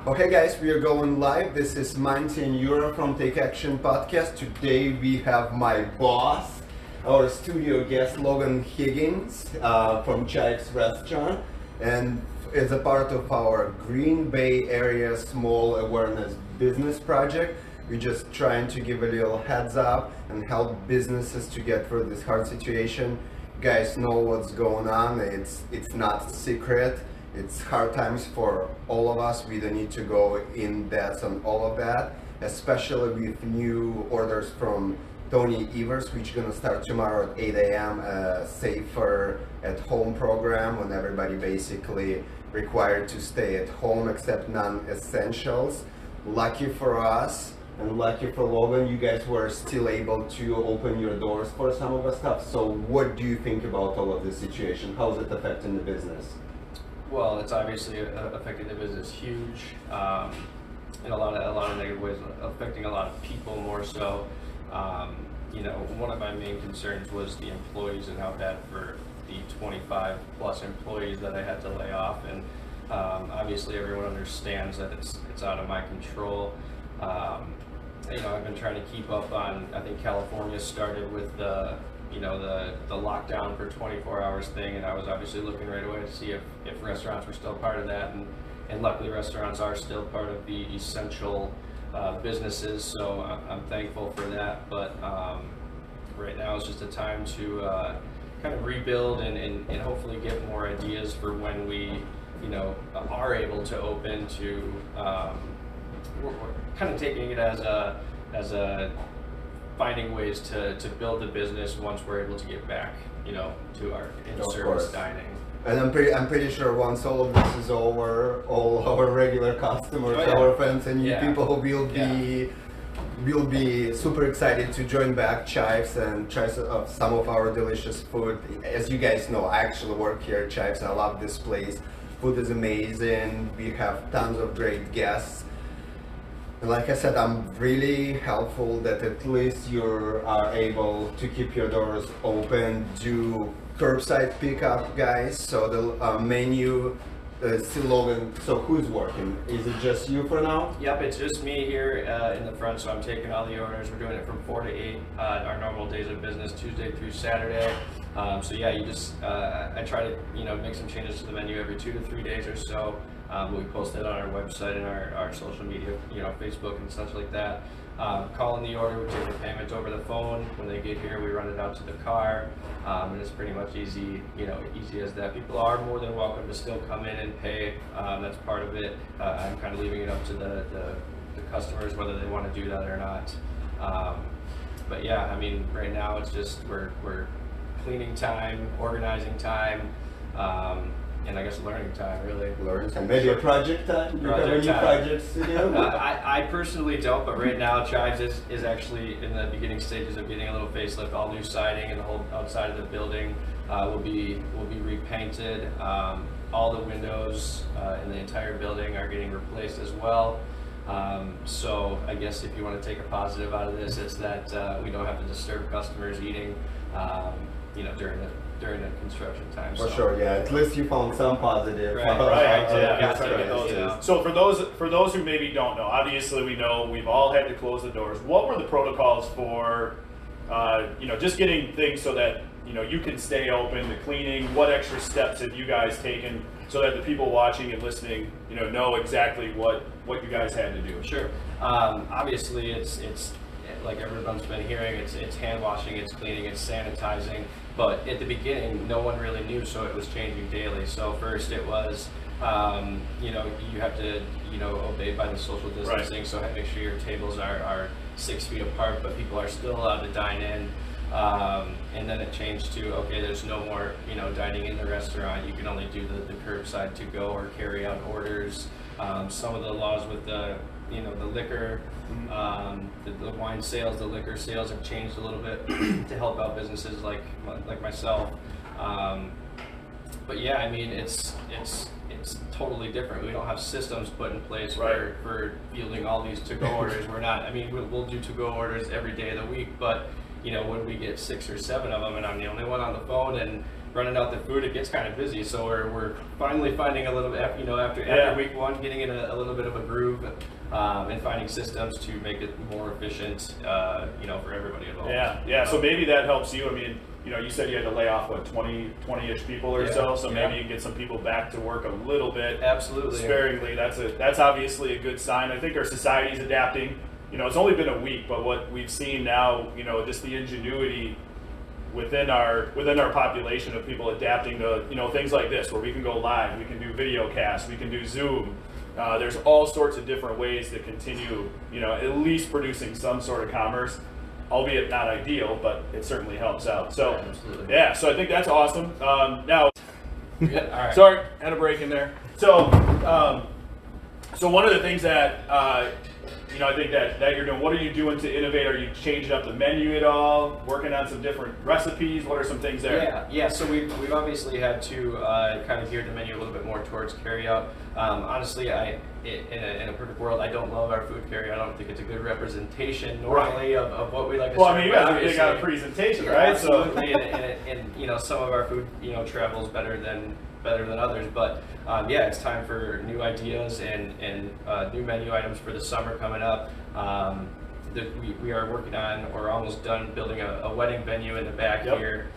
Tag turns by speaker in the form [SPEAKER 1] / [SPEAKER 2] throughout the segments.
[SPEAKER 1] Okay guys, we are going live. This is Monte and Yura from Take Action Podcast. Today we have my boss, our studio guest Logan Higgins from Chives restaurant, and as a part of our Green Bay area small awareness business project, we're just trying to give a little heads up and help businesses to get through this hard situation. You guys know what's going on. It's not secret. It's hard times for all of us. We don't need to go in depth on all of that, especially with new orders from Tony Evers, which is going to start tomorrow at 8 a.m. A safer at home program when everybody basically required to stay at home except non-essentials. Lucky for us and lucky for Logan, you guys were still able to open your doors for some of the stuff. So what do you think about all of this situation? How's it affecting the business?
[SPEAKER 2] Well, it's obviously affecting the business huge, in a lot of negative ways, affecting a lot of people more so. One of my main concerns was the employees and how bad for the 25 plus employees that I had to lay off. And obviously everyone understands that it's out of my control. I've been trying to keep up on, I think California started with the lockdown for 24 hours thing, and I was obviously looking right away to see if restaurants were still part of that, and luckily restaurants are still part of the essential businesses, so I'm thankful for that. But right now it's just a time to kind of rebuild and hopefully get more ideas for when we are able to open to we're kind of taking it as a finding ways to build the business once we're able to get back, to our in-service dining.
[SPEAKER 1] And I'm pretty sure once all of this is over, all our regular customers, our friends and new people will be super excited to join back Chives and try some of our delicious food. As you guys know, I actually work here at Chives. I love this place. Food is amazing. We have tons of great guests. And like I said, I'm really helpful that at least you are able to keep your doors open, do curbside pickup, guys. So the menu is still Logan. So who's working? Is it just you for now?
[SPEAKER 2] Yep, it's just me here in the front. So I'm taking all the orders. We're doing it from 4 to 8, our normal days of business, Tuesday through Saturday. I try to make some changes to the menu every 2 to 3 days or so. We post it on our website and our social media, Facebook and such like that. Call in the order, we take the payment over the phone. When they get here, we run it out to the car, and it's pretty much easy as that. People are more than welcome to still come in and pay. That's part of it. I'm kind of leaving it up to the customers whether they want to do that or not. Right now it's just we're cleaning time, organizing time. And I guess learning time, really.
[SPEAKER 1] Learning time. Maybe a project time? You have any projects to do?
[SPEAKER 2] I personally don't, but right now Chives is actually in the beginning stages of getting a little facelift. All new siding and the whole outside of the building will be repainted. All the windows in the entire building are getting replaced as well. So I guess if you want to take a positive out of this, it's that we don't have to disturb customers eating during the construction time.
[SPEAKER 1] For sure, yeah. At least you found some positive.
[SPEAKER 3] So for those who maybe don't know, obviously we know we've all had to close the doors. What were the protocols for, just getting things so that you can stay open, the cleaning? What extra steps have you guys taken so that the people watching and listening, know exactly what you guys had to do?
[SPEAKER 2] Sure. Obviously, it's like everyone's been hearing. It's hand washing, it's cleaning, it's sanitizing. But at the beginning, no one really knew, so it was changing daily. So first it was, you have to, obey by the social distancing. Right. So make sure your tables are 6 feet apart, but people are still allowed to dine in. And then it changed to, okay, there's no more, dining in the restaurant. You can only do the curbside to go or carry out orders. Some of the laws with the liquor, the wine sales, the liquor sales have changed a little bit to help out businesses like myself. But yeah, it's totally different. We don't have systems put in place for fielding all these to-go orders. We're not. We'll do to-go orders every day of the week, but when we get 6 or 7 of them, and I'm the only one on the phone, and running out the food, it gets kind of busy. So we're finally finding a little bit, after week one, getting in a little bit of a groove, and finding systems to make it more efficient, for everybody involved.
[SPEAKER 3] Yeah. So maybe that helps you. I mean, you said you had to lay off 20-ish people or so. So maybe you can get some people back to work a little bit.
[SPEAKER 2] Absolutely.
[SPEAKER 3] Sparingly. That's obviously a good sign. I think our society's adapting. It's only been a week, but what we've seen now, just the ingenuity within our population of people adapting to things like this, where we can go live, we can do video casts, we can do Zoom. There's all sorts of different ways to continue, at least producing some sort of commerce, albeit not ideal, but it certainly helps out. So so I think that's awesome. Now,
[SPEAKER 2] all right.
[SPEAKER 3] Sorry, had a break in there. So one of the things that I think that you're doing, what are you doing to innovate? Are you changing up the menu at all? Working on some different recipes? What are some things there?
[SPEAKER 2] Yeah. So we've obviously had to kind of gear the menu a little bit more towards carryout. Honestly, in a perfect world, I don't love our food carry. I don't think it's a good representation normally of what we like to serve.
[SPEAKER 3] Well, I mean, you guys are big on presentation, right?
[SPEAKER 2] Absolutely, and some of our food, travels better than others. But it's time for new ideas and new menu items for the summer coming up. We are working on, or almost done, building a wedding venue in the back here.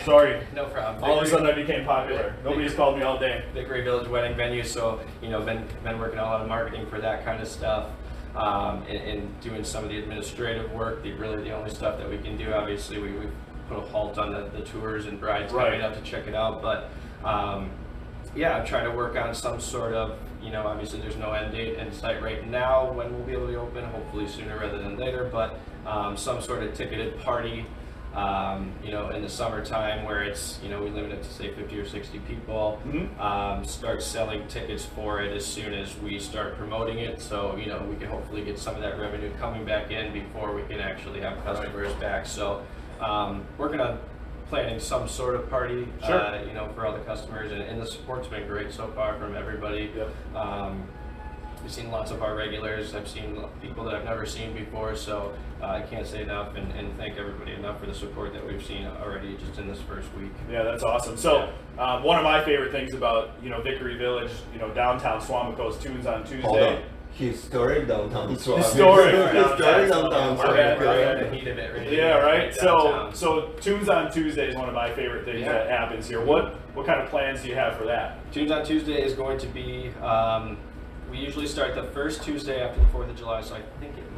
[SPEAKER 3] Sorry.
[SPEAKER 2] No problem.
[SPEAKER 3] All of a sudden I became popular. Nobody's called me all day.
[SPEAKER 2] Vickery Village wedding venue, so been working on a lot of marketing for that kind of stuff, and doing some of the administrative work. Really the only stuff that we can do. Obviously, we've put a halt on the tours and brides coming up to check it out, but I'm trying to work on some sort of, obviously there's no end date in sight right now when we'll be able to open, hopefully sooner rather than later, but some sort of ticketed party, in the summertime where it's, we limit it to say 50 or 60 people, start selling tickets for it as soon as we start promoting it. So, we can hopefully get some of that revenue coming back in before we can actually have customers back. So, working on planning some sort of party, for all the customers, and the support's been great so far from everybody. We've seen lots of our regulars. I've seen people that I've never seen before, so I can't say enough and thank everybody enough for the support that we've seen already just in this first week.
[SPEAKER 3] Yeah, that's awesome. So one of my favorite things about Vickery Village, downtown Swamico's Tunes on Tuesday.
[SPEAKER 1] Hold on. Historic downtown Swamico.
[SPEAKER 3] Historic
[SPEAKER 1] downtown
[SPEAKER 2] The heat of it, really.
[SPEAKER 3] Yeah, right. So Tunes on Tuesday is one of my favorite things that happens here. What kind of plans do you have for that?
[SPEAKER 2] Tunes on Tuesday is going to be. We usually start the first Tuesday after the 4th of July, so I think it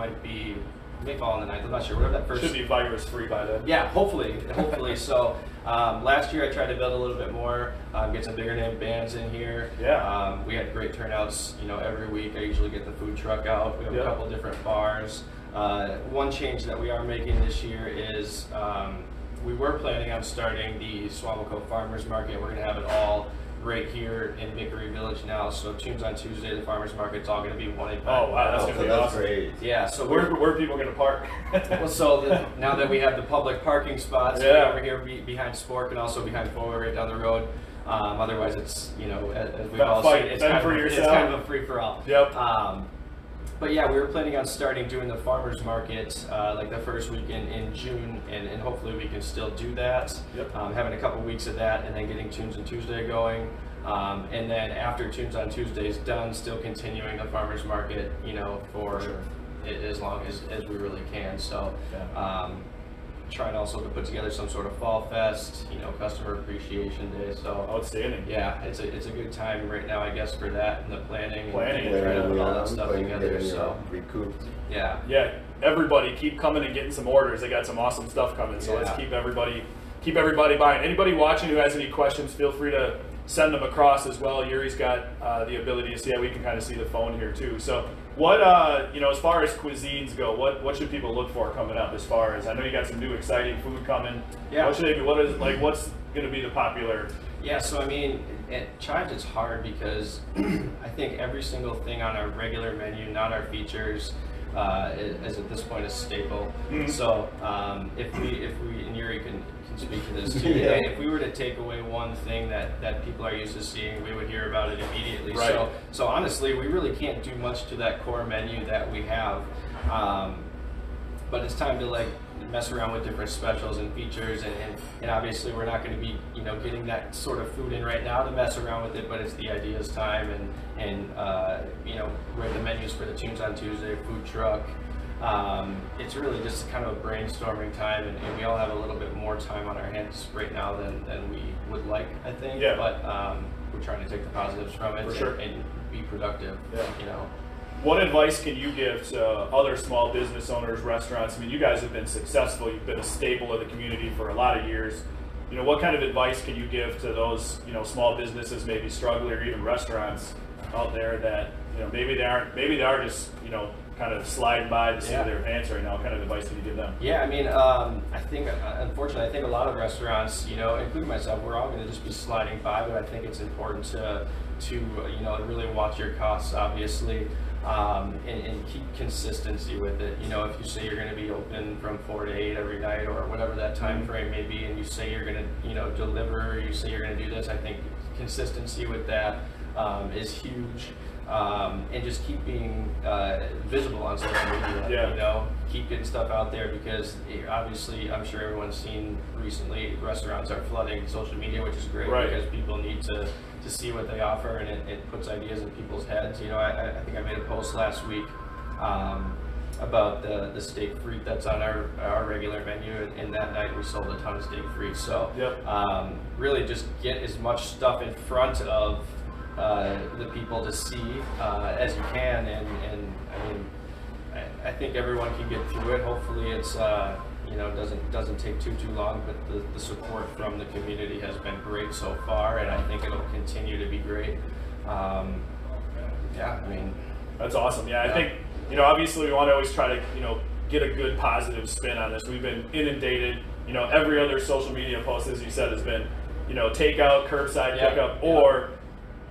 [SPEAKER 2] may fall on the 9th. I'm not sure. Whatever that first.
[SPEAKER 3] Should be virus free by then.
[SPEAKER 2] Yeah, hopefully. So last year I tried to build a little bit more, get some bigger name bands in here.
[SPEAKER 3] Yeah.
[SPEAKER 2] We had great turnouts. Every week I usually get the food truck out. We have a couple different bars. One change that we are making this year is we were planning on starting the Swamico Farmers Market. We're going to have it all right here in Vickery Village now. So Tunes on Tuesday, the farmers market's all going to be 185.
[SPEAKER 3] Oh wow, that's going to be awesome.
[SPEAKER 1] Great.
[SPEAKER 2] Yeah. So
[SPEAKER 3] where are people going to park?
[SPEAKER 2] Well, so now that we have the public parking spots over here behind Spork and also behind Forward right down the road. Otherwise, it's as we've all seen, it's kind of a free for all.
[SPEAKER 3] Yep.
[SPEAKER 2] But yeah, we were planning on starting doing the farmers market like the first week in June, and hopefully we can still do that.
[SPEAKER 3] Yep.
[SPEAKER 2] Having a couple weeks of that, and then getting Tunes on Tuesday going, and then after Tunes on Tuesday is done, still continuing the farmers market, for as long as we really can. So. Trying also to put together some sort of fall fest, customer appreciation day. So
[SPEAKER 3] outstanding.
[SPEAKER 2] Yeah, it's a good time right now, I guess, for that and the planning and trying to put all that stuff together. So
[SPEAKER 1] recouped.
[SPEAKER 3] Yeah. Everybody keep coming and getting some orders. They got some awesome stuff coming. So let's keep everybody buying. Anybody watching who has any questions, feel free to send them across as well. Yuri's got the ability to see that. We can kind of see the phone here too. So what as far as cuisines go, what should people look for coming up? As far as I know, you got some new exciting food coming.
[SPEAKER 2] Yeah.
[SPEAKER 3] What should they be? What's going to be the popular?
[SPEAKER 2] Yeah. So I mean, at Chives it's hard because I think every single thing on our regular menu, not our features, is at this point a staple.
[SPEAKER 3] Mm-hmm.
[SPEAKER 2] So if we and Yuri can speak to this too. If we were to take away one thing that people are used to seeing, we would hear about it immediately.
[SPEAKER 3] Right.
[SPEAKER 2] So honestly, we really can't do much to that core menu that we have. But it's time to mess around with different specials and features, and obviously we're not going to be getting that sort of food in right now to mess around with it, but it's the ideas time, and we have the menus for the Tunes on Tuesday food truck. It's really just kind of a brainstorming time, and we all have a little bit more time on our hands right now than we would like, I think.
[SPEAKER 3] Yeah.
[SPEAKER 2] But we're trying to take the positives from it and be productive.
[SPEAKER 3] Yeah. What advice can you give to other small business owners, restaurants? I mean, you guys have been successful. You've been a staple of the community for a lot of years. What kind of advice can you give to those, small businesses maybe struggling, or even restaurants out there that, maybe they are just, kind of sliding by the seat of their pants right now? What kind of advice can you give them?
[SPEAKER 2] Yeah, I mean, I think, unfortunately, I think a lot of restaurants, including myself, we're all going to just be sliding by, but I think it's important to really watch your costs, obviously. And keep consistency with it. If you say you're going to be open from 4 to 8 every night, or whatever that time frame may be, and you say you're going to, deliver, or you say you're going to do this, I think consistency with that is huge. And just keep being visible on social media. Keep getting stuff out there, because obviously, I'm sure everyone's seen recently, restaurants are flooding social media, which is great, because people need to see what they offer, and it puts ideas in people's heads. I think I made a post last week about the steak frite that's on our regular menu, and that night we sold a ton of steak frite. So really just get as much stuff in front of the people to see as you can, and I mean, I think everyone can get through it. Hopefully it's doesn't take too long, but the support from the community has been great so far, and I think it'll continue to be great. I mean,
[SPEAKER 3] that's awesome. I think obviously we want to always try to get a good positive spin on this. We've been inundated. Every other social media post, as you said, has been takeout, curbside pickup, or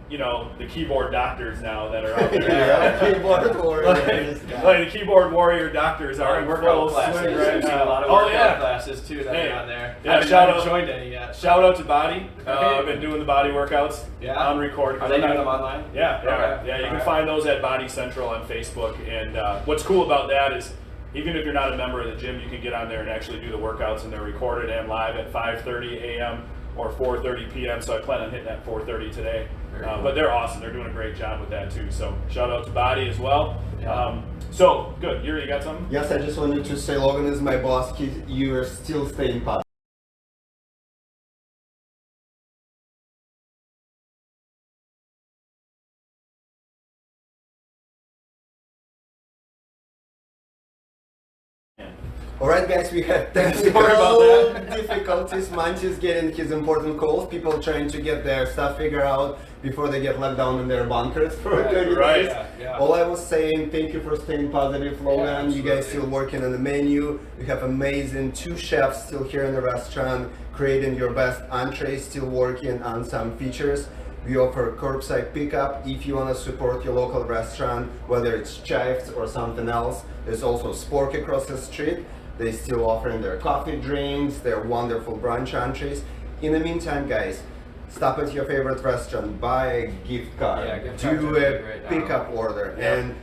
[SPEAKER 3] the keyboard doctors now that are out there.
[SPEAKER 1] Keyboard warriors.
[SPEAKER 3] Like the keyboard warrior doctors are in full swing right now.
[SPEAKER 2] A lot of workout classes too that are on there.
[SPEAKER 3] Yeah,
[SPEAKER 2] I haven't joined any yet.
[SPEAKER 3] Shout out to Body. I've been doing the body workouts on record.
[SPEAKER 2] Are they doing them online?
[SPEAKER 3] Yeah. You can find those at Body Central on Facebook. And what's cool about that is, even if you're not a member of the gym, you can get on there and actually do the workouts, and they're recorded and live at 5:30 a.m. or 4:30 p.m. So I plan on hitting that 4:30 today. But they're awesome. They're doing a great job with that too. So shout out to Body as well. So good. Yuri, you got something?
[SPEAKER 1] Yes, I just wanted to say Logan is my boss. You are still staying positive. Alright guys, we had technical difficulties. Monte's getting his important calls, people trying to get their stuff figured out before they get locked down in their bunkers for 30 days. All I was saying, thank you for staying positive, Logan. You guys still working on the menu. We have amazing 2 chefs still here in the restaurant, creating your best entree, still working on some features. We offer curbside pickup if you want to support your local restaurant, whether it's Chives or something else. There's also Spork across the street. They still offering their coffee drinks, their wonderful brunch entrees. In the meantime, guys, stop at your favorite restaurant, buy a gift card, do a pickup order. And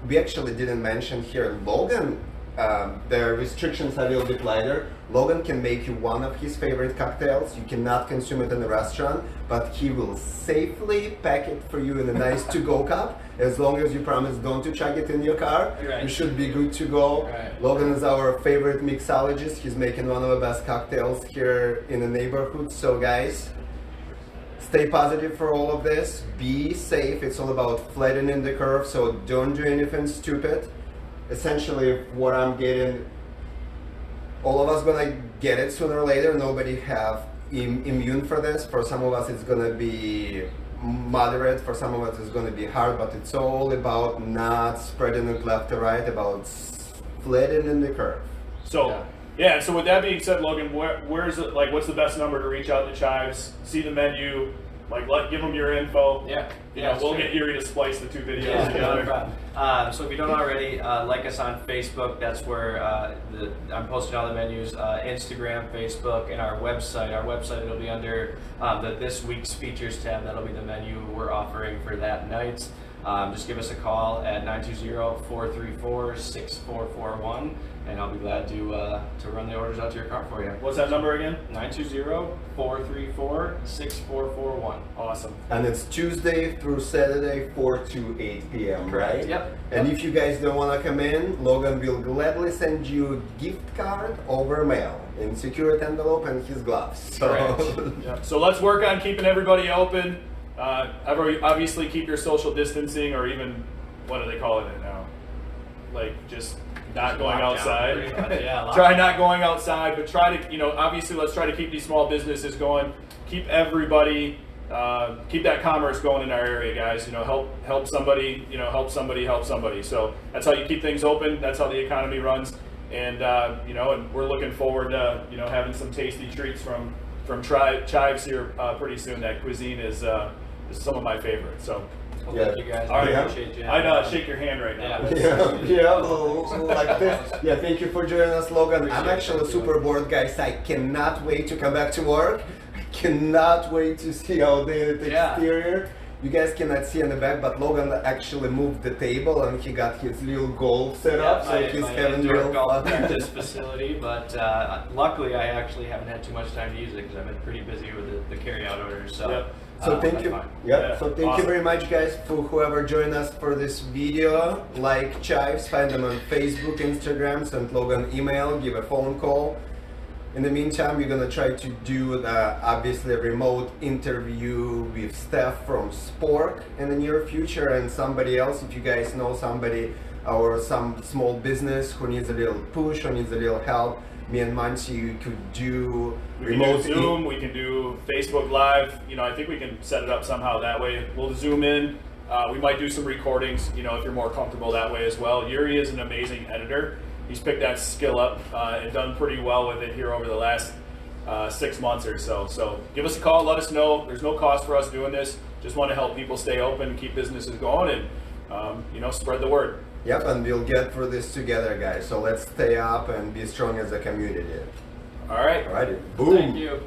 [SPEAKER 1] we actually didn't mention here, Logan, the restrictions are a little bit lighter. Logan can make you one of his favorite cocktails. You cannot consume it in the restaurant, but he will safely pack it for you in a nice to-go cup. As long as you promise don't to chug it in your car, you should be good to go. Logan is our favorite mixologist. He's making one of the best cocktails here in the neighborhood. So guys, stay positive for all of this. Be safe. It's all about flattening the curve, so don't do anything stupid. Essentially, what I'm getting, all of us gonna get it sooner or later. Nobody have immune for this. For some of us, it's gonna be moderate. For some of us, it's gonna be hard. But it's all about not spreading it left to right, about flattening the curve.
[SPEAKER 3] So so with that being said, Logan, where's it? Like, what's the best number to reach out to Chives? See the menu. Like, give them your info. We'll get Yuri to splice the 2 videos together.
[SPEAKER 2] No problem. So if you don't already, like us on Facebook. That's where I'm posting all the menus. Instagram, Facebook, and our website. Our website, it'll be under the This Week's Features tab. That'll be the menu we're offering for that night. just give us a call at 920-434-6441, and I'll be glad to run the orders out to your car for you.
[SPEAKER 3] What's that number again?
[SPEAKER 2] 920-434-6441.
[SPEAKER 3] Awesome.
[SPEAKER 1] And it's Tuesday through Saturday, 4 to 8 p.m., right?
[SPEAKER 2] Yep.
[SPEAKER 1] And if you guys don't want to come in, Logan will gladly send you a gift card over mail in secured envelope and his gloves. So
[SPEAKER 3] Yeah. So let's work on keeping everybody open. Obviously, keep your social distancing, or even what are they calling it now? Like just not going outside.
[SPEAKER 2] Yeah,
[SPEAKER 3] Try not going outside, but try to, obviously let's try to keep these small businesses going. Keep everybody, keep that commerce going in our area, guys. Help somebody, help somebody. So that's how you keep things open. That's how the economy runs. And and we're looking forward to having some tasty treats from Chives here pretty soon. That cuisine is some of my favorites. So.
[SPEAKER 2] Well,
[SPEAKER 1] Yeah.
[SPEAKER 2] thank you guys.
[SPEAKER 3] All right.
[SPEAKER 2] I appreciate you.
[SPEAKER 3] I'd shake your hand right now.
[SPEAKER 1] Like this. Yeah, thank you for joining us, Logan. I'm actually super bored, guys. I cannot wait to come back to work. I cannot wait to see how the exterior. You guys cannot see in the back, but Logan actually moved the table and he got his little golf set up, so he's having
[SPEAKER 2] indoor
[SPEAKER 1] real
[SPEAKER 2] golf
[SPEAKER 1] fun.
[SPEAKER 2] practice facility, but luckily I actually haven't had too much time to use it because I've been pretty busy with the carry-out orders. So.
[SPEAKER 3] Yep.
[SPEAKER 1] So thank
[SPEAKER 2] that's
[SPEAKER 1] you.
[SPEAKER 2] fine.
[SPEAKER 1] Yeah. So thank
[SPEAKER 3] Awesome.
[SPEAKER 1] you very much, guys, for whoever joined us for this video. Like Chives, find them on Facebook, Instagram, send Logan email, give a phone call. In the meantime, we're gonna try to do obviously a remote interview with staff from Spork in the near future, and somebody else. If you guys know somebody or some small business who needs a little push or needs a little help, me and Monte could do remote.
[SPEAKER 3] We can do Zoom, we can do Facebook Live. I think we can set it up somehow that way. We'll zoom in. We might do some recordings, if you're more comfortable that way as well. Yuri is an amazing editor. He's picked that skill up and done pretty well with it here over the last 6 months or so. So give us a call, let us know. There's no cost for us doing this. Just want to help people stay open, keep businesses going, and spread the word.
[SPEAKER 1] Yep, and we'll get through this together, guys. So let's stay up and be strong as a community.
[SPEAKER 3] All right.
[SPEAKER 1] Alrighty, boom.
[SPEAKER 2] Thank you.